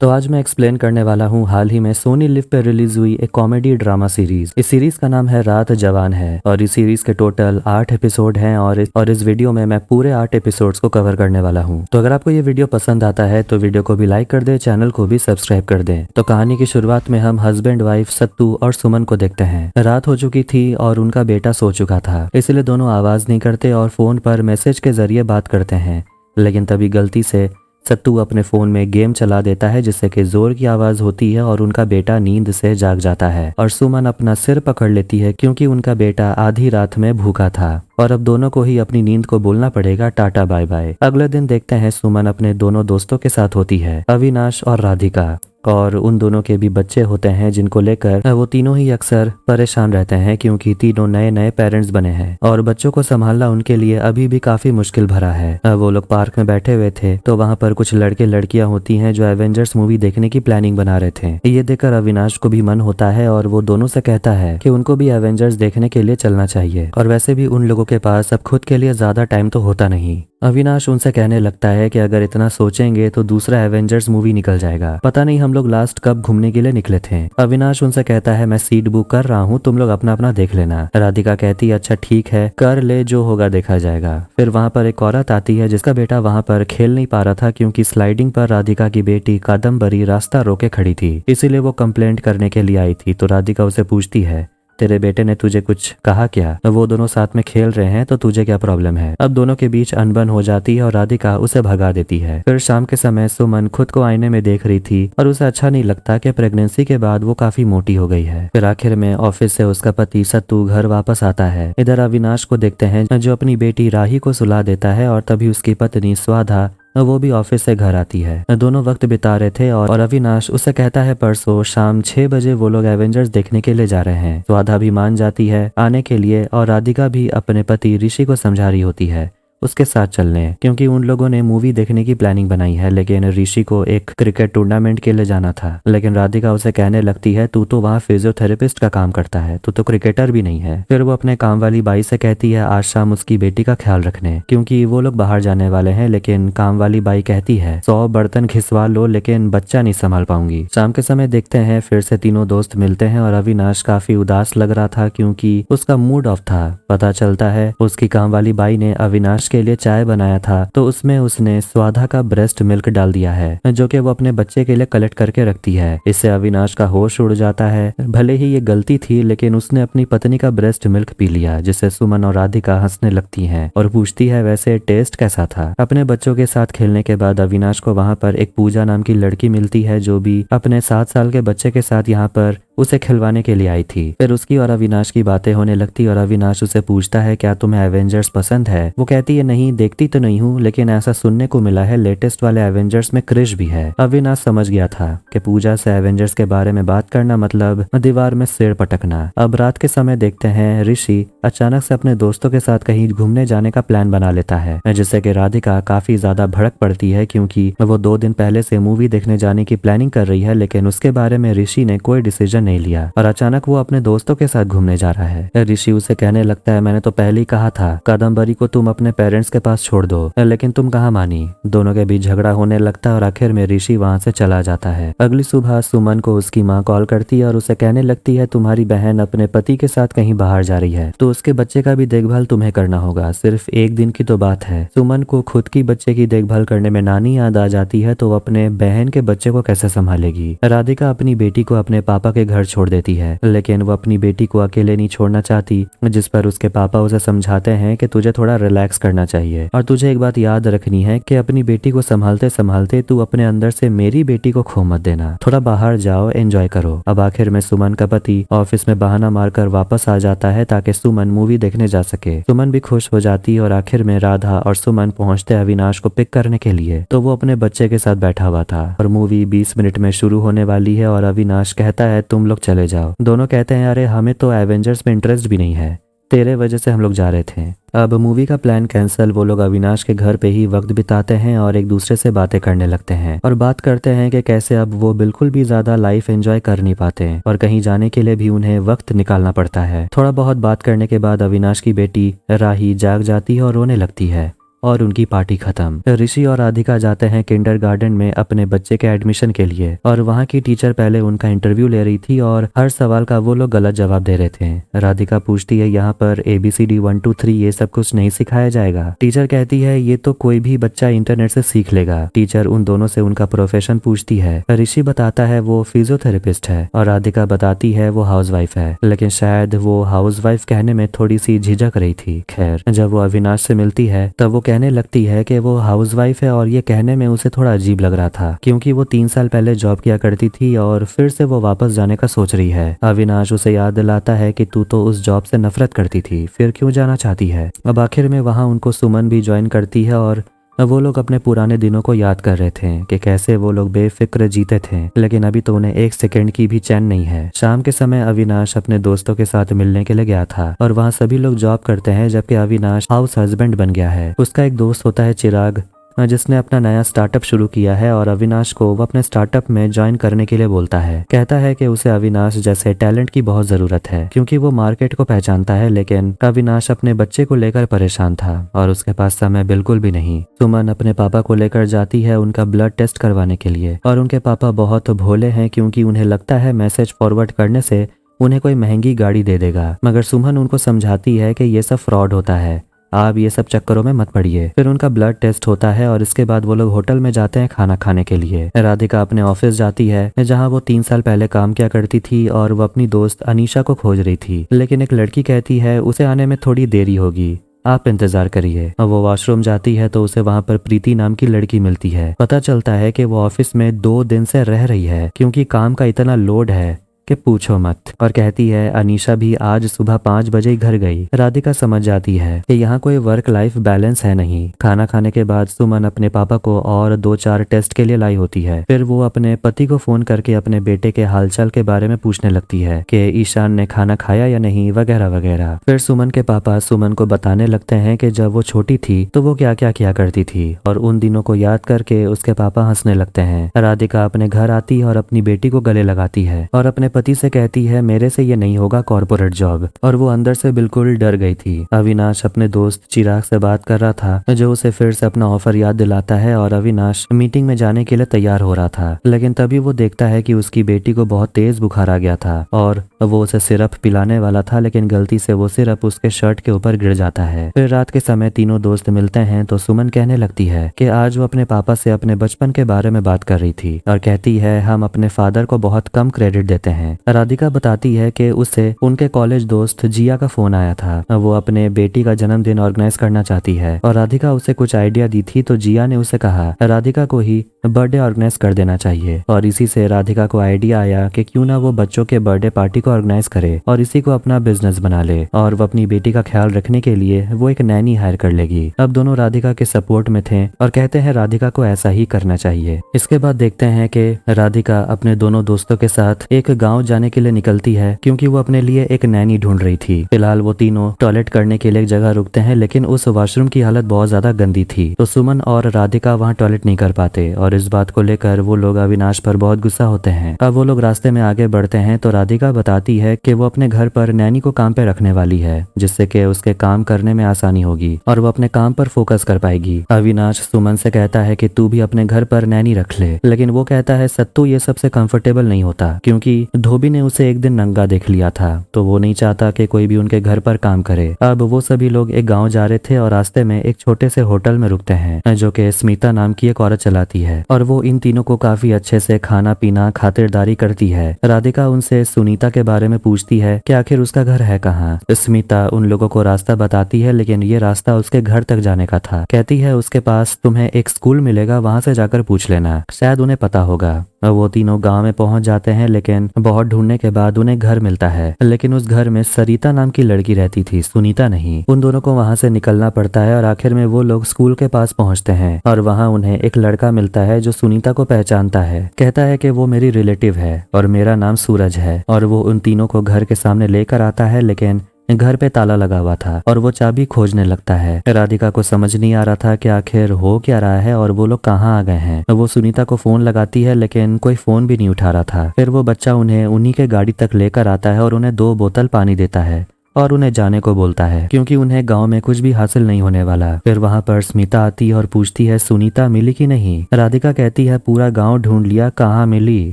तो आज मैं एक्सप्लेन करने वाला हूँ हाल ही में सोनी लिव पे रिलीज हुई एक कॉमेडी ड्रामा सीरीज। इस सीरीज का नाम है रात जवान है और इस सीरीज के टोटल 8 एपिसोड हैं और इस वीडियो में मैं पूरे 8 एपिसोड्स को कवर करने वाला हूँ। तो अगर आपको ये वीडियो पसंद आता है तो वीडियो को भी लाइक कर दे, चैनल को भी सब्सक्राइब कर दे। तो कहानी की शुरुआत में हम हस्बैंड वाइफ सत्तू और सुमन को देखते हैं। रात हो चुकी थी और उनका बेटा सो चुका था, इसलिए दोनों आवाज नहीं करते और फोन पर मैसेज के जरिए बात करते हैं। लेकिन तभी गलती से सत्तू अपने फोन में गेम चला देता है जिससे कि जोर की आवाज होती है और उनका बेटा नींद से जाग जाता है और सुमन अपना सिर पकड़ लेती है क्योंकि उनका बेटा आधी रात में भूखा था और अब दोनों को ही अपनी नींद को बोलना पड़ेगा टाटा बाय बाय। अगले दिन देखते हैं सुमन अपने दोनों दोस्तों के साथ होती है, अविनाश और राधिका, और उन दोनों के भी बच्चे होते हैं जिनको लेकर वो तीनों ही अक्सर परेशान रहते हैं क्योंकि तीनों नए नए पेरेंट्स बने हैं और बच्चों को संभालना उनके लिए अभी भी काफी मुश्किल भरा है। वो लोग पार्क में बैठे हुए थे तो वहां पर कुछ लड़के लड़कियां होती हैं जो एवेंजर्स मूवी देखने की प्लानिंग बना रहे थे। ये देखकर अविनाश को भी मन होता है और वो दोनों से कहता है कि उनको भी एवेंजर्स देखने के लिए चलना चाहिए और वैसे भी उन लोगों के पास अब खुद के लिए ज्यादा टाइम तो होता नहीं। अविनाश उनसे कहने लगता है कि अगर इतना सोचेंगे तो दूसरा एवेंजर्स मूवी निकल जाएगा, पता नहीं हम लोग लास्ट कब घूमने के लिए निकले थे। अविनाश उनसे कहता है मैं सीट बुक कर रहा हूँ, तुम लोग अपना अपना देख लेना। राधिका कहती है अच्छा ठीक है, कर ले, जो होगा देखा जाएगा। फिर वहाँ पर एक औरत आती है जिसका बेटा वहाँ पर खेल नहीं पा रहा था क्योंकि स्लाइडिंग पर राधिका की बेटी कादम्बरी रास्ता रोके खड़ी थी, इसीलिए वो कंप्लेंट करने के लिए आई थी। तो राधिका उसे पूछती है तेरे बेटे ने तुझे कुछ कहा क्या? वो दोनों साथ में खेल रहे हैं तो तुझे क्या प्रॉब्लम है? अब दोनों के बीच अनबन हो जाती है और राधिका उसे भगा देती है। फिर शाम के समय सुमन खुद को आईने में देख रही थी और उसे अच्छा नहीं लगता कि प्रेगनेंसी के बाद वो काफी मोटी हो गई है। फिर आखिर में ऑफिस से उसका पति सत्तू घर वापस आता है। इधर अविनाश को देखते हैं जो अपनी बेटी राही को सुला देता है और तभी उसकी पत्नी स्वाधा वो भी ऑफिस से घर आती है। दोनों वक्त बिता रहे थे और अविनाश उसे कहता है परसों शाम 6 बजे वो लोग एवेंजर्स देखने के लिए जा रहे हैं। स्वाधा भी मान जाती है आने के लिए और राधिका भी अपने पति ऋषि को समझा रही होती है उसके साथ चलने, क्योंकि उन लोगों ने मूवी देखने की प्लानिंग बनाई है। लेकिन ऋषि को एक क्रिकेट टूर्नामेंट के लिए जाना था। लेकिन राधिका उसे कहने लगती है तू तो वहाँ फिजियोथेरेपिस्ट का काम करता है, तू तो क्रिकेटर भी नहीं है। फिर वो अपने काम वाली बाई से कहती है आज शाम उसकी बेटी का ख्याल रखने, क्योंकि वो लोग बाहर जाने वाले हैं। लेकिन काम वाली बाई कहती है 100 बर्तन घिसवा लो लेकिन बच्चा नहीं संभाल पाऊंगी। शाम के समय देखते हैं फिर से तीनों दोस्त मिलते हैं और अविनाश काफी उदास लग रहा था क्योंकि उसका मूड ऑफ था। पता चलता है उसकी काम वाली बाई ने अविनाश के लिए चाय बनाया था तो उसमें उसने स्वाधा का ब्रेस्ट मिल्क डाल दिया है जो कि वो अपने बच्चे के लिए कलेक्ट करके रखती है। इससे अविनाश का होश उड़ जाता है। भले ही ये गलती थी लेकिन उसने अपनी पत्नी का ब्रेस्ट मिल्क पी लिया, जिससे सुमन और राधिका हंसने लगती हैं और पूछती है वैसे टेस्ट कैसा था। अपने बच्चों के साथ खेलने के बाद अविनाश को वहाँ पर एक पूजा नाम की लड़की मिलती है जो भी अपने 7 साल के बच्चे के साथ यहाँ पर उसे खिलवाने के लिए आई थी। फिर उसकी और अविनाश की बातें होने लगती और अविनाश उसे पूछता है क्या तुम्हें एवेंजर्स पसंद है? वो कहती है नहीं, देखती तो नहीं हूँ लेकिन ऐसा सुनने को मिला है लेटेस्ट वाले एवेंजर्स में क्रिश भी है। अविनाश समझ गया था कि पूजा से एवेंजर्स के बारे में बात करना मतलब दीवार में सिर पटकना। अब रात के समय देखते हैं ऋषि अचानक से अपने दोस्तों के साथ कहीं घूमने जाने का प्लान बना लेता है, जिससे कि राधिका काफी ज्यादा भड़क पड़ती है क्योंकि वो 2 दिन पहले से मूवी देखने जाने की प्लानिंग कर रही है लेकिन उसके बारे में ऋषि ने कोई डिसीजन नहीं लिया और अचानक वो अपने दोस्तों के साथ घूमने जा रहा है। ऋषि उसे कहने लगता है मैंने तो पहले ही कहा था कादम्बरी को तुम अपने पेरेंट्स के पास छोड़ दो, लेकिन तुम कहाँ मानी। दोनों के बीच झगड़ा होने लगता है और आखिर में ऋषि वहाँ से चला जाता है। अगली सुबह सुमन को उसकी माँ कॉल करती है और उसे कहने लगती है तुम्हारी बहन अपने पति के साथ कहीं बाहर जा रही है तो उसके बच्चे का भी देखभाल तुम्हें करना होगा, सिर्फ 1 दिन की तो बात है। सुमन को खुद की बच्चे की देखभाल करने में नानी याद आ जाती है तो वो अपने बहन के बच्चे को कैसे संभालेगी। राधिका अपनी बेटी को अपने पापा के घर छोड़ देती है लेकिन वो अपनी बेटी को अकेले नहीं छोड़ना चाहती, जिस पर उसके पापा उसे समझाते हैं कि तुझे थोड़ा रिलैक्स करना चाहिए और तुझे एक बात याद रखनी है कि अपनी बेटी को संभालते संभालते तू अपने अंदर से मेरी बेटी को खो मत देना, थोड़ा बाहर जाओ, एंजॉय करो। अब आखिर में सुमन का पति ऑफिस में बहाना मारकर वापस आ जाता है ताकि सुमन मूवी देखने जा सके। सुमन भी खुश हो जाती है और आखिर में राधा और सुमन पहुंचते अविनाश को पिक करने के लिए तो वो अपने बच्चे के साथ बैठा हुआ था और मूवी 20 मिनट में शुरू होने वाली है और अविनाश कहता है तुम लोग चले जाओ। दोनों कहते हैं अरे हमें तो एवेंजर्स में इंटरेस्ट भी नहीं है, तेरे वजह से हम लोग जा रहे थे। अब मूवी का प्लान कैंसिल। वो लोग अविनाश के घर पे ही वक्त बिताते हैं और एक दूसरे से बातें करने लगते हैं और बात करते हैं कि कैसे अब वो बिल्कुल भी ज्यादा लाइफ एंजॉय कर नहीं पाते और कहीं जाने के लिए भी उन्हें वक्त निकालना पड़ता है। थोड़ा बहुत बात करने के बाद अविनाश की बेटी राही जाग जाती है और रोने लगती है और उनकी पार्टी खत्म। ऋषि और राधिका जाते हैं किंडरगार्टन में अपने बच्चे के एडमिशन के लिए और वहाँ की टीचर पहले उनका इंटरव्यू ले रही थी और हर सवाल का वो लोग गलत जवाब दे रहे थे। राधिका पूछती है यहाँ पर ABCD 1 2 3 ये सब कुछ नहीं सिखाया जाएगा। टीचर कहती है ये तो कोई भी बच्चा इंटरनेट से सीख लेगा। टीचर उन दोनों से उनका प्रोफेशन पूछती है। ऋषि बताता है वो फिजियोथेरेपिस्ट है और राधिका बताती है वो हाउसवाइफ है, लेकिन शायद वो हाउसवाइफ कहने में थोड़ी सी झिझक रही थी। खैर, जब वो अविनाश से मिलती है तब वो कहने लगती है कि वो हाउसवाइफ है और ये कहने में उसे थोड़ा अजीब लग रहा था क्योंकि वो 3 साल पहले जॉब किया करती थी और फिर से वो वापस जाने का सोच रही है। अविनाश उसे याद दिलाता है कि तू तो उस जॉब से नफरत करती थी, फिर क्यों जाना चाहती है। अब आखिर में वहाँ उनको सुमन भी ज्वाइन करती है और वो लोग अपने पुराने दिनों को याद कर रहे थे कि कैसे वो लोग बेफिक्र जीते थे, लेकिन अभी तो उन्हें 1 सेकंड की भी चैन नहीं है। शाम के समय अविनाश अपने दोस्तों के साथ मिलने के लिए गया था और वहाँ सभी लोग जॉब करते हैं जबकि अविनाश हाउस हस्बैंड बन गया है। उसका एक दोस्त होता है चिराग, जिसने अपना नया स्टार्टअप शुरू किया है और अविनाश को वो अपने स्टार्टअप में ज्वाइन करने के लिए बोलता है। कहता है कि उसे अविनाश जैसे टैलेंट की बहुत जरूरत है क्योंकि वो मार्केट को पहचानता है, लेकिन अविनाश अपने बच्चे को लेकर परेशान था और उसके पास समय बिल्कुल भी नहीं। सुमन अपने पापा को लेकर जाती है उनका ब्लड टेस्ट करवाने के लिए और उनके पापा बहुत भोले हैं क्योंकि उन्हें लगता है मैसेज फॉरवर्ड करने से उन्हें कोई महंगी गाड़ी दे देगा, मगर सुमन उनको समझाती है कि ये सब फ्रॉड होता है, आप ये सब चक्करों में मत पड़िए। फिर उनका ब्लड टेस्ट होता है और इसके बाद वो लोग होटल में जाते हैं खाना खाने के लिए। राधिका अपने ऑफिस जाती है जहां वो 3 साल पहले काम किया करती थी और वो अपनी दोस्त अनीशा को खोज रही थी, लेकिन एक लड़की कहती है उसे आने में थोड़ी देरी होगी, आप इंतजार करिए। अब वो वॉशरूम जाती है तो उसे वहां पर प्रीति नाम की लड़की मिलती है। पता चलता है कि वो ऑफिस में 2 दिन से रह रही है क्योंकि काम का इतना लोड है कि पूछो मत, और कहती है अनीशा भी आज सुबह 5 बजे ही घर गई। राधिका समझ जाती है कि यहाँ कोई वर्क लाइफ बैलेंस है नहीं। खाना खाने के बाद सुमन अपने पापा को और 2-4 टेस्ट के लिए लाई होती है। फिर वो अपने पति को फोन करके अपने बेटे के हालचाल के बारे में पूछने लगती है कि ईशान ने खाना खाया या नहीं, वगैरह वगैरह। फिर सुमन के पापा सुमन को बताने लगते हैं कि जब वो छोटी थी तो वो क्या क्या किया करती थी और उन दिनों को याद करके उसके पापा हंसने लगते हैं। राधिका अपने घर आती है और अपनी बेटी को गले लगाती है और अपने पति से कहती है मेरे से ये नहीं होगा कॉर्पोरेट जॉब, और वो अंदर से बिल्कुल डर गई थी। अविनाश अपने दोस्त चिराग से बात कर रहा था जो उसे फिर से अपना ऑफर याद दिलाता है और अविनाश मीटिंग में जाने के लिए तैयार हो रहा था, लेकिन तभी वो देखता है कि उसकी बेटी को बहुत तेज बुखार आ गया था और वो उसे सिरप पिलाने वाला था, लेकिन गलती से वो सिरप उसके शर्ट के ऊपर गिर जाता है। फिर रात के समय तीनों दोस्त मिलते हैं तो सुमन कहने लगती है कि आज वो अपने पापा से अपने बचपन के बारे में बात कर रही थी और कहती है हम अपने फादर को बहुत कम क्रेडिट देते हैं। राधिका बताती है कि उसे उनके कॉलेज दोस्त जिया का फोन आया था, वो अपने बेटी का जन्मदिन ऑर्गेनाइज करना चाहती है और राधिका उसे कुछ आइडिया दी थी तो जिया ने उसे कहा राधिका को ही बर्थडे ऑर्गेनाइज कर देना चाहिए, और इसी से राधिका को आइडिया आया कि क्यों ना वो बच्चों के बर्थडे पार्टी को ऑर्गेनाइज करे और इसी को अपना बिजनेस बना ले, और वो अपनी बेटी का ख्याल रखने के लिए वो एक नैनी हायर कर लेगी। अब दोनों राधिका के सपोर्ट में थे और कहते हैं राधिका को ऐसा ही करना चाहिए। इसके बाद देखते हैं कि राधिका अपने दोनों दोस्तों के साथ एक गाँव जाने के लिए निकलती है क्योंकि वो अपने लिए एक नैनी ढूंढ रही थी। फिलहाल वो तीनों टॉयलेट करने के लिए एक जगह रुकते हैं, लेकिन उस वॉशरूम की हालत बहुत ज्यादा गंदी थी तो सुमन और राधिका वहाँ टॉयलेट नहीं कर पाते और इस बात को लेकर वो लोग अविनाश पर बहुत गुस्सा होते हैं। अब वो लोग रास्ते में आगे बढ़ते हैं तो राधिका बताती है कि वो अपने घर पर नैनी को काम पे रखने वाली है जिससे कि उसके काम करने में आसानी होगी और वो अपने काम पर फोकस कर पाएगी। अविनाश सुमन से कहता है कि तू भी अपने घर पर नैनी रख ले, लेकिन वो कहता है सत्तू ये सबसे कंफर्टेबल नहीं होता क्योंकि धोबी ने उसे एक दिन नंगा देख लिया था तो वो नहीं चाहता कि कोई भी उनके घर पर काम करे। अब वो सभी लोग एक गांव जा रहे थे और रास्ते में एक छोटे से होटल में रुकते हैं जो कि स्मिता नाम की एक औरत चलाती है और वो इन तीनों को काफी अच्छे से खाना पीना खातिरदारी करती है। राधिका उनसे सुनीता के बारे में पूछती है कि आखिर उसका घर है कहाँ। स्मिता उन लोगों को रास्ता बताती है, लेकिन ये रास्ता उसके घर तक जाने का था। कहती है उसके पास तुम्हें एक स्कूल मिलेगा, वहां से जाकर पूछ लेना, शायद उन्हें पता होगा। वो तीनों गांव में पहुंच जाते हैं, लेकिन बहुत ढूंढने के बाद उन्हें घर मिलता है, लेकिन उस घर में सरिता नाम की लड़की रहती थी, सुनीता नहीं। उन दोनों को वहां से निकलना पड़ता है और आखिर में वो लोग स्कूल के पास पहुंचते हैं और वहां उन्हें एक लड़का मिलता है जो सुनीता को पहचानता है। कहता है कि वो मेरी रिलेटिव है और मेरा नाम सूरज है, और वो उन तीनों को घर के सामने लेकर आता है, लेकिन घर पे ताला लगा हुआ था और वो चाबी खोजने लगता है। राधिका को समझ नहीं आ रहा था कि आखिर हो क्या रहा है और वो लोग कहाँ आ गए हैं। वो सुनीता को फोन लगाती है, लेकिन कोई फोन भी नहीं उठा रहा था। फिर वो बच्चा उन्हें उन्हीं के गाड़ी तक लेकर आता है और उन्हें 2 बोतल पानी देता है और उन्हें जाने को बोलता है क्योंकि उन्हें गांव में कुछ भी हासिल नहीं होने वाला। फिर वहां पर स्मिता आती है और पूछती है सुनीता मिली कि नहीं। राधिका कहती है पूरा गांव ढूंढ लिया, कहाँ मिली।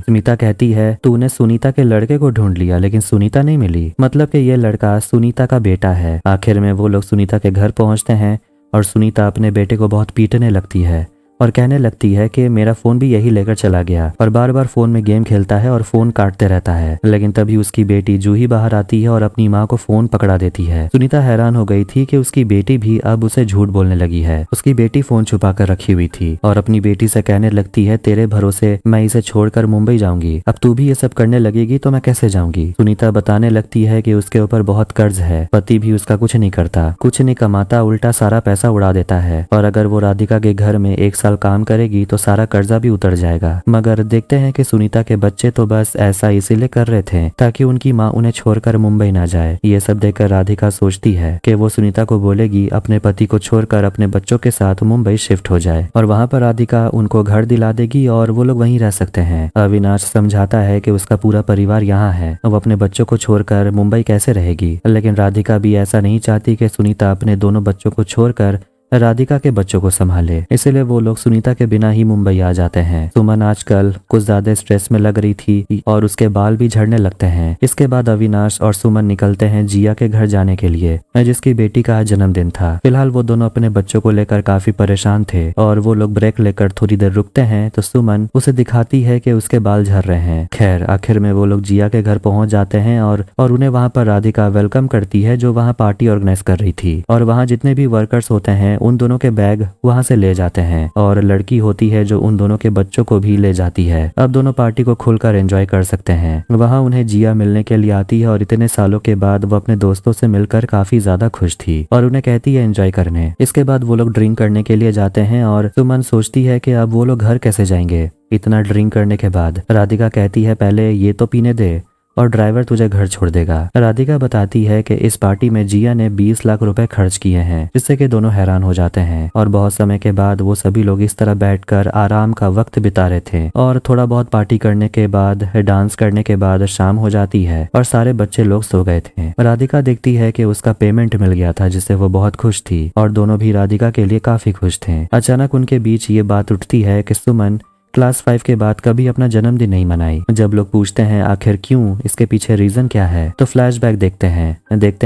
स्मिता कहती है तूने सुनीता के लड़के को ढूंढ लिया लेकिन सुनीता नहीं मिली, मतलब कि ये लड़का सुनीता का बेटा है। आखिर में वो लोग सुनीता के घर पहुंचते हैं और सुनीता अपने बेटे को बहुत पीटने लगती है और कहने लगती है कि मेरा फोन भी यही लेकर चला गया, और बार बार फोन में गेम खेलता है और फोन काटते रहता है। लेकिन तभी उसकी बेटी जूही बाहर आती है और अपनी माँ को फोन पकड़ा देती है। सुनीता हैरान हो गई थी कि उसकी बेटी भी अब उसे झूठ बोलने लगी है। उसकी बेटी फोन छुपा कर रखी हुई थी और अपनी बेटी से कहने लगती है तेरे भरोसे मैं इसे छोड़कर मुंबई जाऊंगी, अब तू भी ये सब करने लगेगी तो मैं कैसे जाऊंगी। सुनीता बताने लगती है कि उसके ऊपर बहुत कर्ज है, पति भी उसका कुछ नहीं करता, कुछ नहीं कमाता, उल्टा सारा पैसा उड़ा देता है, और अगर वो राधिका के घर में 1 साल काम करेगी तो सारा कर्जा भी उतर जाएगा। मगर देखते हैं कि सुनीता के बच्चे तो बस ऐसा इसीलिए कर रहे थे ताकि उनकी माँ उन्हें छोड़कर मुंबई ना जाए। ये सब देखकर राधिका सोचती है कि वो सुनीता को बोलेगी अपने पति को छोड़कर अपने बच्चों के साथ मुंबई शिफ्ट हो जाए, और वहाँ पर राधिका उनको घर दिला देगी और वो लोग वहीं रह सकते हैं। अविनाश समझाता है कि उसका पूरा परिवार यहाँ है, वो अपने बच्चों को छोड़कर मुंबई कैसे रहेगी। लेकिन राधिका भी ऐसा नहीं चाहती कि सुनीता अपने दोनों बच्चों को छोड़कर राधिका के बच्चों को संभाले, इसलिए वो लोग सुनीता के बिना ही मुंबई आ जाते हैं। सुमन आजकल कुछ ज्यादा स्ट्रेस में लग रही थी और उसके बाल भी झड़ने लगते हैं। इसके बाद अविनाश और सुमन निकलते हैं जिया के घर जाने के लिए, जिसकी बेटी का आज जन्मदिन था। फिलहाल वो दोनों अपने बच्चों को लेकर काफी परेशान थे और वो लोग ब्रेक लेकर थोड़ी देर रुकते हैं तो सुमन उसे दिखाती है कि उसके बाल झड़ रहे हैं। खैर आखिर में वो लोग जिया के घर पहुंच जाते हैं और उन्हें वहां पर राधिका वेलकम करती है जो वहां पार्टी ऑर्गेनाइज कर रही थी, और वहां जितने भी वर्कर्स होते हैं उन दोनों के बैग वहां से ले जाते हैं, और लड़की होती है जो उन दोनों के बच्चों को भी ले जाती है। अब दोनों पार्टी को खुलकर एंजॉय कर सकते हैं। वहां उन्हें जिया मिलने के लिए आती है और इतने सालों के बाद वो अपने दोस्तों से मिलकर काफी ज्यादा खुश थी और उन्हें कहती है एंजॉय करने। इसके बाद वो लोग ड्रिंक करने के लिए जाते हैं और सुमन सोचती है कि अब वो लोग घर कैसे जाएंगे इतना ड्रिंक करने के बाद। राधिका कहती है पहले ये तो पीने दे और ड्राइवर तुझे घर छोड़ देगा। राधिका बताती है कि इस पार्टी में जिया ने 20 लाख रुपए खर्च किए हैं, जिससे कि दोनों हैरान हो जाते हैं। और बहुत समय के बाद वो सभी लोग इस तरह बैठकर आराम का वक्त बिता रहे थे, और थोड़ा बहुत पार्टी करने के बाद डांस करने के बाद शाम हो जाती है और सारे बच्चे लोग सो गए थे। राधिका देखती है कि उसका पेमेंट मिल गया था जिससे वो बहुत खुश थी, और दोनों भी राधिका के लिए काफी खुश थे। अचानक उनके बीच ये बात उठती है कि सुमन क्लास 5 के बाद कभी अपना जन्मदिन नहीं मनाई। जब लोग पूछते हैं आखिर क्यों, इसके पीछे रीजन क्या है, तो फ्लैशबैक देखते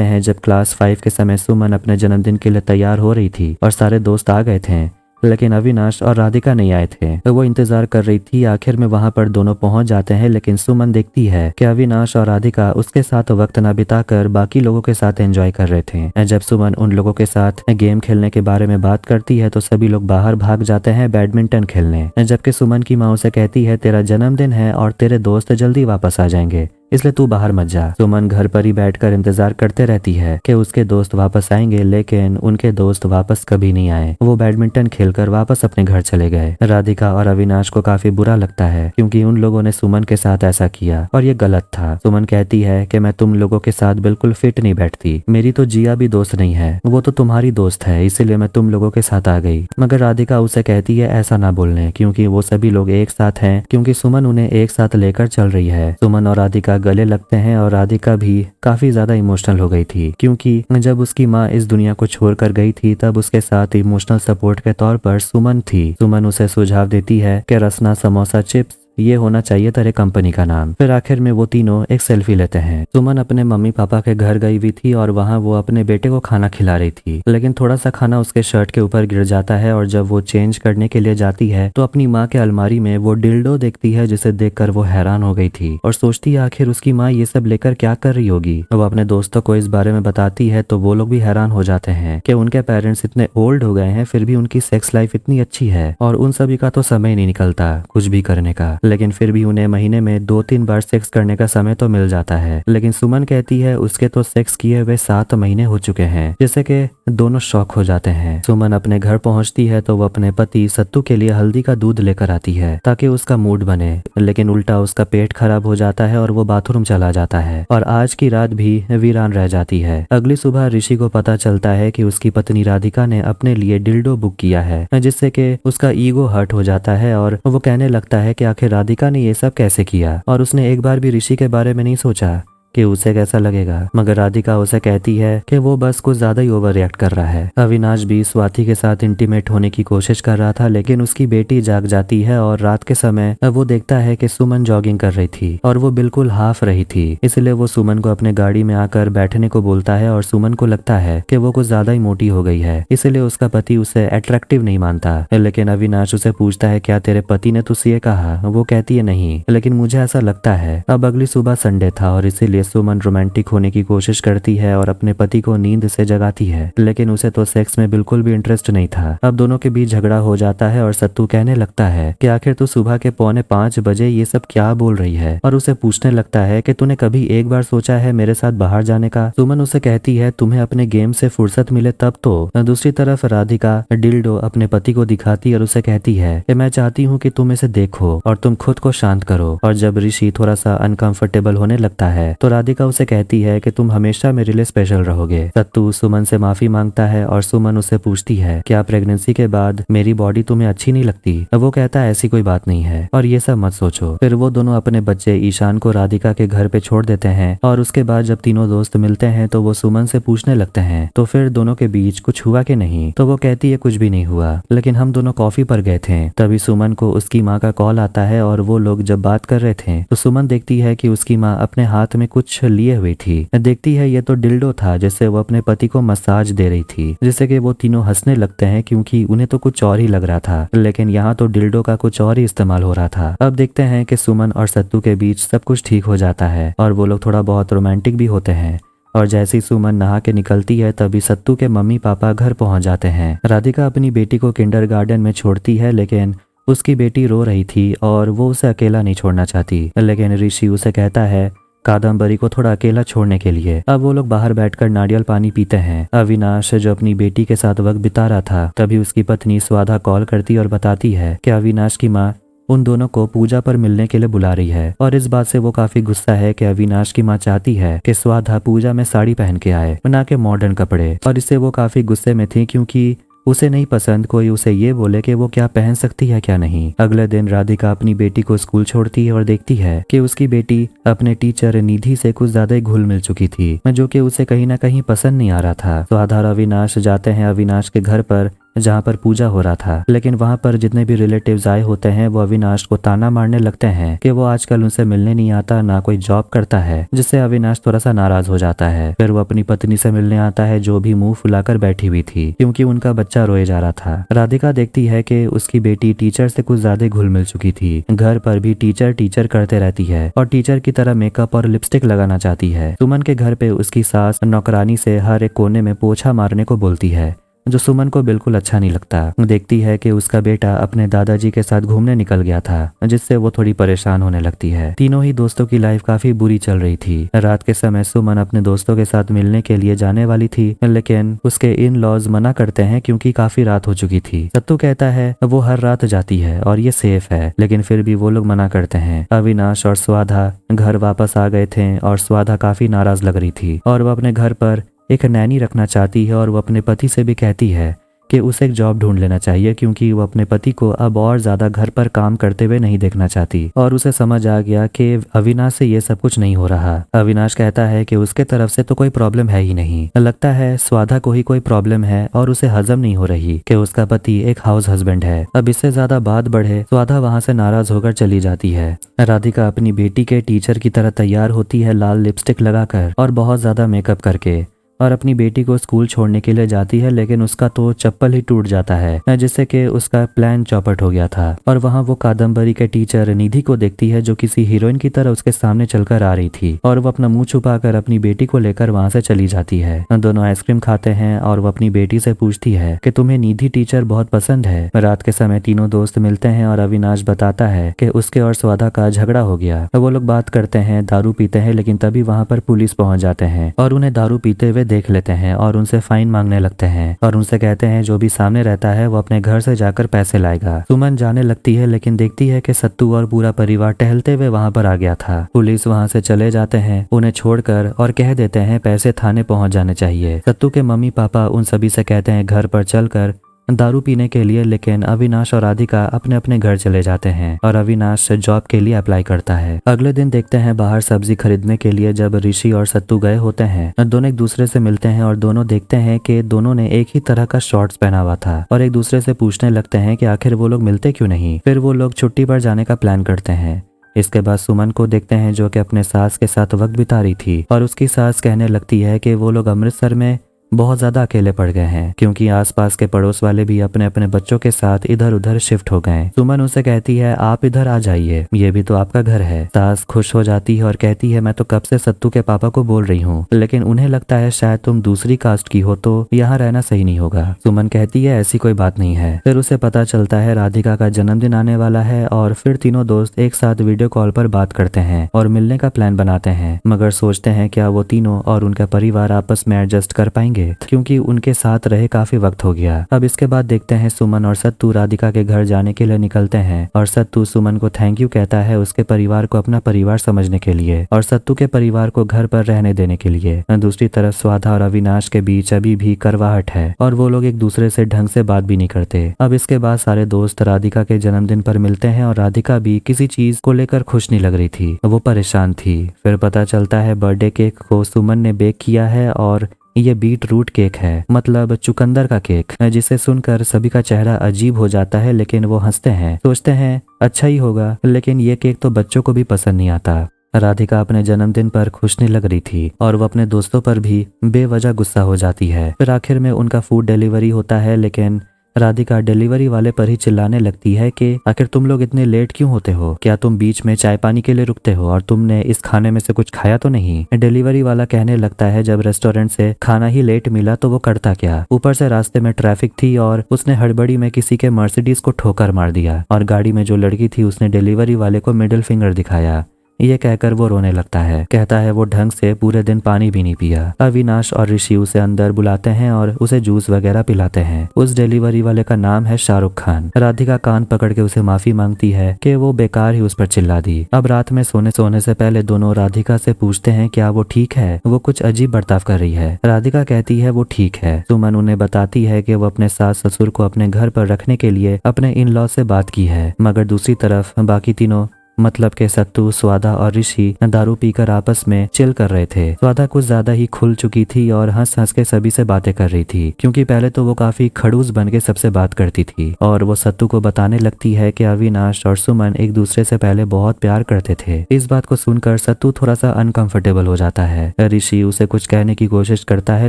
हैं जब क्लास 5 के समय सुमन अपने जन्मदिन के लिए तैयार हो रही थी और सारे दोस्त आ गए थे, लेकिन अविनाश और राधिका नहीं आए थे, तो वो इंतजार कर रही थी। आखिर में वहां पर दोनों पहुंच जाते हैं, लेकिन सुमन देखती है कि अविनाश और राधिका उसके साथ वक्त न बिताकर बाकी लोगों के साथ एंजॉय कर रहे थे। जब सुमन उन लोगों के साथ गेम खेलने के बारे में बात करती है तो सभी लोग बाहर भाग जाते हैं बैडमिंटन खेलने, जबकि सुमन की माँ उसे कहती है तेरा जन्मदिन है और तेरे दोस्त जल्दी वापस आ जाएंगे, इसलिए तू बाहर मत जा। सुमन घर पर ही बैठकर इंतजार करते रहती है कि उसके दोस्त वापस आएंगे, लेकिन उनके दोस्त वापस कभी नहीं आए। वो बैडमिंटन खेलकर वापस अपने घर चले गए। राधिका और अविनाश को काफी बुरा लगता है क्योंकि उन लोगों ने सुमन के साथ ऐसा किया और ये गलत था। सुमन कहती है कि मैं तुम लोगों के साथ बिल्कुल फिट नहीं बैठती, मेरी तो जिया भी दोस्त नहीं है, वो तो तुम्हारी दोस्त है, इसीलिए मैं तुम लोगों के साथ आ गई। मगर राधिका उसे कहती है ऐसा ना बोलने, क्योंकि वो सभी लोग एक साथ हैं, क्योंकि सुमन उन्हें एक साथ लेकर चल रही है। सुमन और राधिका गले लगते हैं और राधिका भी काफी ज्यादा इमोशनल हो गई थी, क्योंकि जब उसकी माँ इस दुनिया को छोड़कर गई थी तब उसके साथ इमोशनल सपोर्ट के तौर पर सुमन थी। सुमन उसे सुझाव देती है कि रसना समोसा चिप्स ये होना चाहिए तेरे कंपनी का नाम। फिर आखिर में वो तीनों एक सेल्फी लेते हैं। सुमन अपने मम्मी पापा के घर गई हुई थी और वहाँ वो अपने बेटे को खाना खिला रही थी, लेकिन थोड़ा सा खाना उसके शर्ट के ऊपर गिर जाता है और जब वो चेंज करने के लिए जाती है तो अपनी माँ के अलमारी में वो डिल्डो देखती है, जिसे देखकर वो हैरान हो गई थी और सोचती है आखिर उसकी माँ ये सब लेकर क्या कर रही होगी। वो अपने दोस्तों को इस बारे में बताती है तो वो लोग भी हैरान हो जाते हैं कि उनके पेरेंट्स इतने ओल्ड हो गए हैं फिर भी उनकी सेक्स लाइफ इतनी अच्छी है और उन सभी का तो समय नहीं निकलता कुछ भी करने का, लेकिन फिर भी उन्हें महीने में 2-3 बार सेक्स करने का समय तो मिल जाता है। लेकिन सुमन कहती है उसके तो सेक्स किए हुए 7 महीने हो चुके हैं, जिससे कि दोनों शॉक हो जाते हैं। सुमन अपने घर पहुंचती है तो वो अपने पति सत्तू के लिए हल्दी का दूध लेकर आती है ताकि उसका मूड बने, लेकिन उल्टा उसका पेट खराब हो जाता है और वो बाथरूम चला जाता है और आज की रात भी वीरान रह जाती है। अगली सुबह ऋषि को पता चलता है कि उसकी पत्नी राधिका ने अपने लिए डिल्डो बुक किया है, जिससे कि उसका ईगो हर्ट हो जाता है और वो कहने लगता है कि आखिर राधिका ने ये सब कैसे किया और उसने एक बार भी ऋषि के बारे में नहीं सोचा। कि उसे कैसा लगेगा, मगर राधिका उसे कहती है कि वो बस कुछ ज्यादा ही ओवर रिएक्ट कर रहा है। अविनाश भी स्वाति के साथ इंटीमेट होने की कोशिश कर रहा था, लेकिन उसकी बेटी जाग जाती है और रात के समय वो देखता है कि सुमन जॉगिंग कर रही थी और वो बिल्कुल हाफ रही थी। इसलिए वो सुमन को अपने गाड़ी में आकर बैठने को बोलता है और सुमन को लगता है कि वो कुछ ज्यादा ही मोटी हो गई है, इसलिए उसका पति उसे अट्रैक्टिव नहीं मानता। लेकिन अविनाश उसे पूछता है क्या तेरे पति ने तुझसे ये कहा? वो कहती है नहीं, लेकिन मुझे ऐसा लगता है। अब अगली सुबह संडे था और इसीलिए सुमन रोमांटिक होने की कोशिश करती है और अपने पति को नींद से जगाती है, लेकिन उसे तो सेक्स में बिल्कुल भी इंटरेस्ट नहीं था। अब दोनों के बीच झगड़ा हो जाता है और सत्तू कहने लगता है कि आखिर तू सुबह के 4:45 बजे ये सब क्या बोल रही है, और उसे पूछने लगता है कि तूने कभी एक बार सोचा है मेरे साथ बाहर जाने का? सुमन उसे कहती है तुम्हें अपने गेम से फुर्सत मिले तब तो। दूसरी तरफ राधिका डिल्डो अपने पति को दिखाती और उसे कहती है कि मैं चाहती हूँ कि तुम इसे देखो और तुम खुद को शांत करो। और जब ऋषि थोड़ा सा अनकंफर्टेबल होने लगता है तो राधिका उसे कहती है कि तुम हमेशा मेरे लिए स्पेशल रहोगे। सत्तू सुमन से माफी मांगता है और सुमन उससे पूछती है क्या प्रेगनेंसी के बाद मेरी बॉडी तुम्हें अच्छी नहीं लगती? वो कहता है ऐसी कोई बात नहीं है और ये सब मत सोचो। फिर वो दोनों अपने बच्चे ईशान को राधिका के घर पे छोड़ देते हैं और उसके बाद जब तीनों दोस्त मिलते हैं तो वो सुमन से पूछने लगते हैं तो फिर दोनों के बीच कुछ हुआ कि नहीं? तो वो कहती है कुछ भी नहीं हुआ, लेकिन हम दोनों कॉफी पर गए थे। तभी सुमन को उसकी माँ का कॉल आता है और वो लोग जब बात कर रहे थे तो सुमन देखती है कि उसकी माँ अपने हाथ में कुछ लिए हुई थी। देखती है ये तो डिल्डो था जिससे वो अपने पति को मसाज दे रही थी, जिससे कि वो तीनों हंसने लगते हैं क्योंकि उन्हें तो कुछ और ही लग रहा था, लेकिन यहाँ तो डिल्डो का कुछ और ही इस्तेमाल हो रहा था। अब देखते हैं कि सुमन और सत्तू के बीच सब कुछ ठीक हो जाता है और वो लोग थोड़ा बहुत रोमांटिक भी होते हैं। और जैसे ही सुमन नहा के निकलती है तभी सत्तू के मम्मी पापा घर पहुंच जाते हैं। राधिका अपनी बेटी को किंडरगार्टन में छोड़ती है, लेकिन उसकी बेटी रो रही थी और वो उसे अकेला नहीं छोड़ना चाहती, लेकिन ऋषि उसे कहता है कादम्बरी को थोड़ा अकेला छोड़ने के लिए। अब वो लोग बाहर बैठकर नारियल पानी पीते हैं। अविनाश जो अपनी बेटी के साथ वक्त बिता रहा था, तभी उसकी पत्नी स्वाधा कॉल करती और बताती है कि अविनाश की माँ उन दोनों को पूजा पर मिलने के लिए बुला रही है। और इस बात से वो काफी गुस्सा है कि अविनाश की माँ चाहती है कि स्वाधा पूजा में साड़ी पहन के आए, ना के मॉडर्न कपड़े। और इससे वो काफी गुस्से में थी क्योंकि उसे नहीं पसंद कोई उसे ये बोले कि वो क्या पहन सकती है क्या नहीं। अगले दिन राधिका अपनी बेटी को स्कूल छोड़ती है और देखती है कि उसकी बेटी अपने टीचर निधि से कुछ ज्यादा ही घुल मिल चुकी थी, जो कि उसे कहीं ना कहीं पसंद नहीं आ रहा था। तो आधार अविनाश जाते हैं अविनाश के घर पर जहाँ पर पूजा हो रहा था, लेकिन वहाँ पर जितने भी रिलेटिव्स आए होते हैं वो अविनाश को ताना मारने लगते हैं कि वो आजकल उनसे मिलने नहीं आता, ना कोई जॉब करता है, जिससे अविनाश थोड़ा सा नाराज हो जाता है। फिर वो अपनी पत्नी से मिलने आता है जो भी मुंह फुलाकर बैठी हुई थी क्योंकि उनका बच्चा रोए जा रहा था। राधिका देखती है कि उसकी बेटी टीचर से कुछ ज्यादा घुल मिल चुकी थी। घर पर भी टीचर टीचर करते रहती है और टीचर की तरह मेकअप और लिपस्टिक लगाना चाहती है। सुमन के घर पे उसकी सास नौकरानी से हर एक कोने में पोछा मारने को बोलती है, जो सुमन को बिल्कुल अच्छा नहीं लगता। देखती है कि उसका बेटा अपने दादाजी के साथ घूमने निकल गया था, जिससे वो थोड़ी परेशान होने लगती है। तीनों ही दोस्तों की लाइफ काफी बुरी चल रही थी। रात के समय सुमन अपने दोस्तों के साथ मिलने के लिए जाने वाली थी, लेकिन उसके इन लॉज मना करते हैं क्योंकि काफी रात हो चुकी थी। सत्तू कहता है वो हर रात जाती है और ये सेफ है, लेकिन फिर भी वो लोग मना करते हैं। अविनाश और स्वाधा घर वापस आ गए थे और स्वाधा काफी नाराज लग रही थी और वो अपने घर पर एक नैनी रखना चाहती है और वो अपने पति से भी कहती है कि उसे एक जॉब ढूंढ लेना चाहिए क्योंकि वो अपने पति को अब और ज्यादा घर पर काम करते हुए नहीं देखना चाहती। और उसे समझ आ गया कि अविनाश से ये सब कुछ नहीं हो रहा। अविनाश कहता है कि उसके तरफ से तो कोई प्रॉब्लम है ही नहीं, लगता है स्वाधा को ही कोई प्रॉब्लम है और उसे हजम नहीं हो रही कि उसका पति एक हाउस हस्बैंड है। अब इससे ज्यादा बात बढ़े स्वाधा वहां से नाराज होकर चली जाती है। राधिका अपनी बेटी के टीचर की तरह तैयार होती है, लाल लिपस्टिक लगाकर और बहुत ज्यादा मेकअप करके, और अपनी बेटी को स्कूल छोड़ने के लिए जाती है, लेकिन उसका तो चप्पल ही टूट जाता है, जिससे कि उसका प्लान चौपट हो गया था। और वहाँ वो कादम्बरी के टीचर निधि को देखती है जो किसी हीरोइन की तरह उसके सामने चलकर आ रही थी और वो अपना मुंह छुपाकर अपनी बेटी को लेकर वहाँ से चली जाती है। दोनों आइसक्रीम खाते हैं और वो अपनी बेटी से पूछती है कि तुम्हें निधि टीचर बहुत पसंद है। रात के समय तीनों दोस्त मिलते हैं और अविनाश बताता है कि उसके और स्वाधा का झगड़ा हो गया। वो लोग बात करते हैं, दारू पीते हैं, लेकिन तभी वहाँ पर पुलिस पहुंच जाते हैं और उन्हें दारू पीते हुए देख लेते हैं और उनसे फाइन मांगने लगते हैं और उनसे कहते हैं जो भी सामने रहता है वो अपने घर से जाकर पैसे लाएगा। सुमन जाने लगती है, लेकिन देखती है कि सत्तू और पूरा परिवार टहलते हुए वहां पर आ गया था। पुलिस वहां से चले जाते हैं उन्हें छोड़कर और कह देते हैं पैसे थाने पहुंच जाने चाहिए। सत्तू के मम्मी पापा उन सभी से कहते हैं घर पर चलकर दारू पीने के लिए, लेकिन अविनाश और राधिका अपने अपने घर चले जाते हैं और अविनाश जॉब के लिए अप्लाई करता है। अगले दिन देखते हैं बाहर सब्जी खरीदने के लिए जब ऋषि और सत्तू गए होते हैं। दोनों एक दूसरे से मिलते हैं और दोनों देखते हैं कि दोनों ने एक ही तरह का शॉर्ट्स पहना हुआ था और एक दूसरे से पूछने लगते हैं कि आखिर वो लोग मिलते क्यों नहीं। फिर वो लोग छुट्टी पर जाने का प्लान करते हैं। इसके बाद सुमन को देखते हैं जो कि अपने सास के साथ वक्त बिता रही थी और उसकी सास कहने लगती है कि वो लोग अमृतसर में बहुत ज्यादा अकेले पड़ गए हैं क्योंकि आसपास के पड़ोस वाले भी अपने अपने बच्चों के साथ इधर उधर शिफ्ट हो गए। सुमन उसे कहती है आप इधर आ जाइए, ये भी तो आपका घर है। सास खुश हो जाती है और कहती है मैं तो कब से सत्तू के पापा को बोल रही हूँ, लेकिन उन्हें लगता है शायद तुम दूसरी कास्ट की हो तो यहाँ रहना सही नहीं होगा। सुमन कहती है ऐसी कोई बात नहीं है। फिर उसे पता चलता है राधिका का जन्मदिन आने वाला है और फिर तीनों दोस्त एक साथ वीडियो कॉल पर बात करते हैं और मिलने का प्लान बनाते हैं, मगर सोचते हैं क्या वो तीनों और उनका परिवार आपस में एडजस्ट कर पाएंगे क्योंकि उनके साथ रहे काफी वक्त हो गया। अब इसके बाद देखते हैं सुमन और सत्तू राधिका के घर जाने के लिए निकलते हैं और सत्तू सुमन को थैंक यू कहता है उसके परिवार को अपना परिवार समझने के लिए और सत्तू के परिवार को घर पर रहने देने के लिए। दूसरी तरफ स्वादा और अविनाश के बीच अभी भी करवाहट है और वो लोग एक दूसरे से ढंग से बात भी नहीं करते। अब इसके बाद सारे दोस्त राधिका के जन्मदिन पर मिलते हैं और राधिका भी किसी चीज को लेकर खुश नहीं लग रही थी, वो परेशान थी। फिर पता चलता है बर्थडे केक को सुमन ने बेक किया है और ये बीट रूट केक है, मतलब चुकंदर का केक, जिसे सुनकर सभी का चेहरा अजीब हो जाता है, लेकिन वो हंसते हैं, सोचते हैं अच्छा ही होगा, लेकिन ये केक तो बच्चों को भी पसंद नहीं आता। राधिका अपने जन्मदिन पर खुश नहीं लग रही थी और वो अपने दोस्तों पर भी बेवजह गुस्सा हो जाती है। फिर आखिर में उनका फूड डिलीवरी होता है, लेकिन राधिका डिलीवरी वाले पर ही चिल्लाने लगती है कि आखिर तुम लोग इतने लेट क्यों होते हो, क्या तुम बीच में चाय पानी के लिए रुकते हो और तुमने इस खाने में से कुछ खाया तो नहीं। डिलीवरी वाला कहने लगता है जब रेस्टोरेंट से खाना ही लेट मिला तो वो करता क्या, ऊपर से रास्ते में ट्रैफिक थी और उसने हड़बड़ी में किसी के मर्सिडीज को ठोकर मार दिया और गाड़ी में जो लड़की थी उसने डिलीवरी वाले को मिडिल फिंगर दिखाया। ये कहकर वो रोने लगता है, कहता है वो ढंग से पूरे दिन पानी भी नहीं पिया। अविनाश और ऋषि उसे अंदर बुलाते हैं और उसे जूस वगैरह पिलाते हैं। उस डिलीवरी वाले का नाम है शाहरुख खान। राधिका कान पकड़ के उसे माफी मांगती है कि वो बेकार ही उस पर चिल्ला दी। अब रात में सोने से पहले दोनों राधिका से पूछते हैं क्या वो ठीक है, वो कुछ अजीब बर्ताव कर रही है। राधिका कहती है वो ठीक है। सुमन उन्हें बताती है कि वो अपने सास ससुर को अपने घर पर रखने के लिए अपने इन लॉ से बात की है, मगर दूसरी तरफ बाकी तीनों मतलब के सत्तू, स्वादा और ऋषि दारू पीकर आपस में चिल कर रहे थे। स्वादा कुछ ज्यादा ही खुल चुकी थी और हंस हंस के सभी से बातें कर रही थी, क्योंकि पहले तो वो काफी खड़ूस बन के सबसे बात करती थी और वो सत्तू को बताने लगती है कि अविनाश और सुमन एक दूसरे से पहले बहुत प्यार करते थे। इस बात को सुनकर सत्तू थोड़ा सा अनकंफर्टेबल हो जाता है। ऋषि उसे कुछ कहने की कोशिश करता है,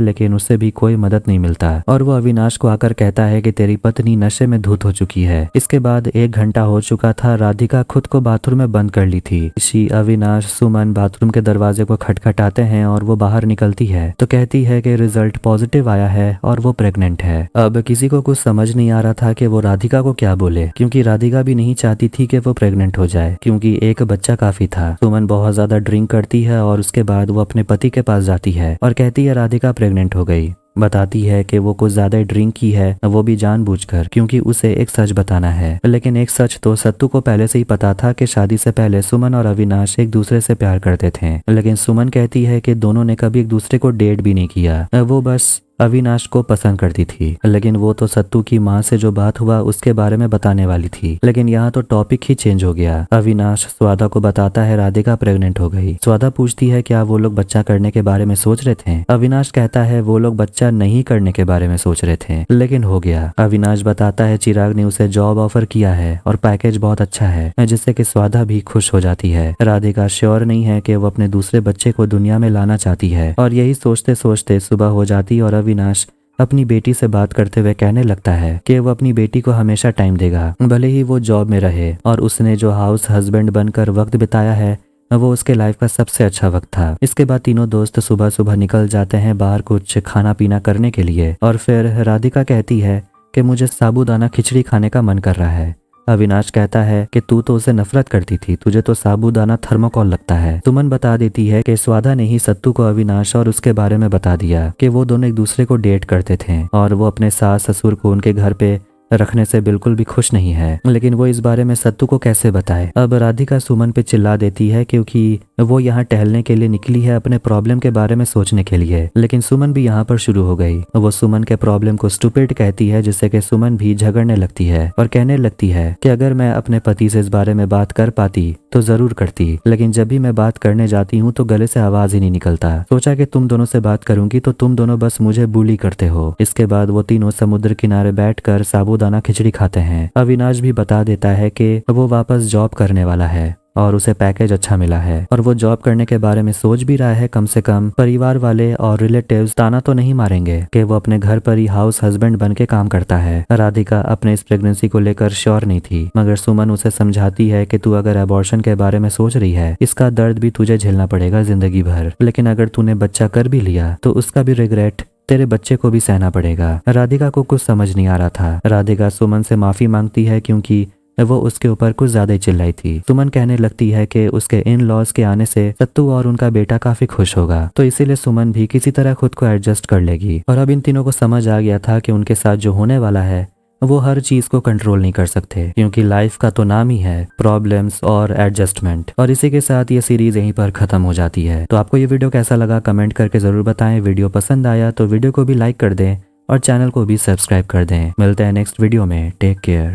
लेकिन उससे भी कोई मदद नहीं मिलता और वो अविनाश को आकर कहता है कि तेरी पत्नी नशे में धुत हो चुकी है। इसके बाद 1 घंटा हो चुका था। राधिका खुद को बाथरूम में बंद कर ली थी। ऋषि, अविनाश, सुमन बाथरूम के दरवाजे को खटखटाते हैं और वो बाहर निकलती है तो कहती है कि रिजल्ट पॉजिटिव आया है और वो प्रेग्नेंट है। अब किसी को कुछ समझ नहीं आ रहा था कि वो राधिका को क्या बोले, क्योंकि राधिका भी नहीं चाहती थी कि वो प्रेग्नेंट हो जाए, क्योंकि एक बच्चा काफी था। सुमन बहुत ज्यादा ड्रिंक करती है और उसके बाद वो अपने पति के पास जाती है और कहती है राधिका प्रेग्नेंट हो गई। बताती है कि वो कुछ ज्यादा ड्रिंक की है, वो भी जानबूझकर, क्योंकि उसे एक सच बताना है। लेकिन एक सच तो सत्तू को पहले से ही पता था कि शादी से पहले सुमन और अविनाश एक दूसरे से प्यार करते थे, लेकिन सुमन कहती है कि दोनों ने कभी एक दूसरे को डेट भी नहीं किया, वो बस अविनाश को पसंद करती थी। लेकिन वो तो सत्तू की माँ से जो बात हुआ उसके बारे में बताने वाली थी, लेकिन यहाँ तो टॉपिक ही चेंज हो गया। अविनाश स्वादा को बताता है राधिका प्रेग्नेंट हो गई। स्वादा पूछती है क्या वो लोग बच्चा करने के बारे में सोच रहे थे। अविनाश कहता है वो लोग बच्चा नहीं करने के बारे में सोच रहे थे, लेकिन हो गया। अविनाश बताता है चिराग ने उसे जॉब ऑफर किया है और पैकेज बहुत अच्छा है, जिससे कि स्वादा भी खुश हो जाती है। राधिका श्योर नहीं है कि वो अपने दूसरे बच्चे को दुनिया में लाना चाहती है और यही सोचते सोचते सुबह हो जाती और अविनाश अपनी बेटी से बात करते हुए कहने लगता है कि वो अपनी बेटी को हमेशा टाइम देगा, भले ही वो जॉब में रहे, और उसने जो हाउस हस्बैंड बनकर वक्त बिताया है वो उसके लाइफ का सबसे अच्छा वक्त था। इसके बाद तीनों दोस्त सुबह सुबह निकल जाते हैं बाहर कुछ खाना पीना करने के लिए और फिर राधिका कहती है कि मुझे साबूदाना खिचड़ी खाने का मन कर रहा है। अविनाश कहता है कि तू तो उसे नफरत करती थी, तुझे तो साबूदाना थर्मोकॉल लगता है। सुमन बता देती है कि स्वादा ने ही सत्तू को अविनाश और उसके बारे में बता दिया कि वो दोनों एक दूसरे को डेट करते थे और वो अपने सास ससुर को उनके घर पे रखने से बिल्कुल भी खुश नहीं है, लेकिन वो इस बारे में सत्तू को कैसे बताए। अब राधिका सुमन पे चिल्ला देती है क्योंकि वो यहाँ टहलने के लिए निकली है अपने प्रॉब्लम के बारे में सोचने के लिए, लेकिन सुमन भी यहाँ पर शुरू हो गई। वो सुमन के प्रॉब्लम को स्टूपिड कहती है, जिससे कि सुमन भी झगड़ने लगती है और कहने लगती है कि अगर मैं अपने पति से इस बारे में बात कर पाती तो जरूर करती, लेकिन जब भी मैं बात करने जाती हूँ तो गले से आवाज ही नहीं निकलता। सोचा कि तुम दोनों से बात करूंगी तो तुम दोनों बस मुझे बुली करते हो। इसके बाद वो तीनों समुद्र किनारे बैठकर साबूदाना खिचड़ी खाते हैं। अविनाश भी बता देता है कि वो वापस जॉब करने वाला है और उसे पैकेज अच्छा मिला है और वो जॉब करने के बारे में सोच भी रहा है। कम से कम परिवार वाले और रिलेटिव्स ताना तो नहीं मारेंगे कि वो अपने घर पर ही हाउस हस्बैंड बन के काम करता है। राधिका अपने इस प्रेगनेंसी को लेकर श्योर नहीं थी, मगर सुमन उसे समझाती है कि तू अगर अबॉर्शन के बारे में सोच रही है, इसका दर्द भी तुझे झेलना पड़ेगा जिंदगी भर, लेकिन अगर तूने बच्चा कर भी लिया तो उसका भी रिग्रेट तेरे बच्चे को भी सहना पड़ेगा। राधिका को कुछ समझ नहीं आ रहा था। राधिका सुमन से माफी मांगती है क्योंकि वो उसके ऊपर कुछ ज्यादा ही चिल्लाई थी। सुमन कहने लगती है कि उसके इन लॉज के आने से सत्तू और उनका बेटा काफी खुश होगा, तो इसीलिए सुमन भी किसी तरह खुद को एडजस्ट कर लेगी। और अब इन तीनों को समझ आ गया था कि उनके साथ जो होने वाला है वो हर चीज को कंट्रोल नहीं कर सकते, क्योंकि लाइफ का तो नाम ही है प्रॉब्लम्स और एडजस्टमेंट। और इसी के साथ ये सीरीज यहीं पर खत्म हो जाती है। तो आपको ये वीडियो कैसा लगा कमेंट करके जरूर बताएं। वीडियो पसंद आया तो वीडियो को भी लाइक कर दें और चैनल को भी सब्सक्राइब कर दें। मिलते हैं नेक्स्ट वीडियो में। Take care.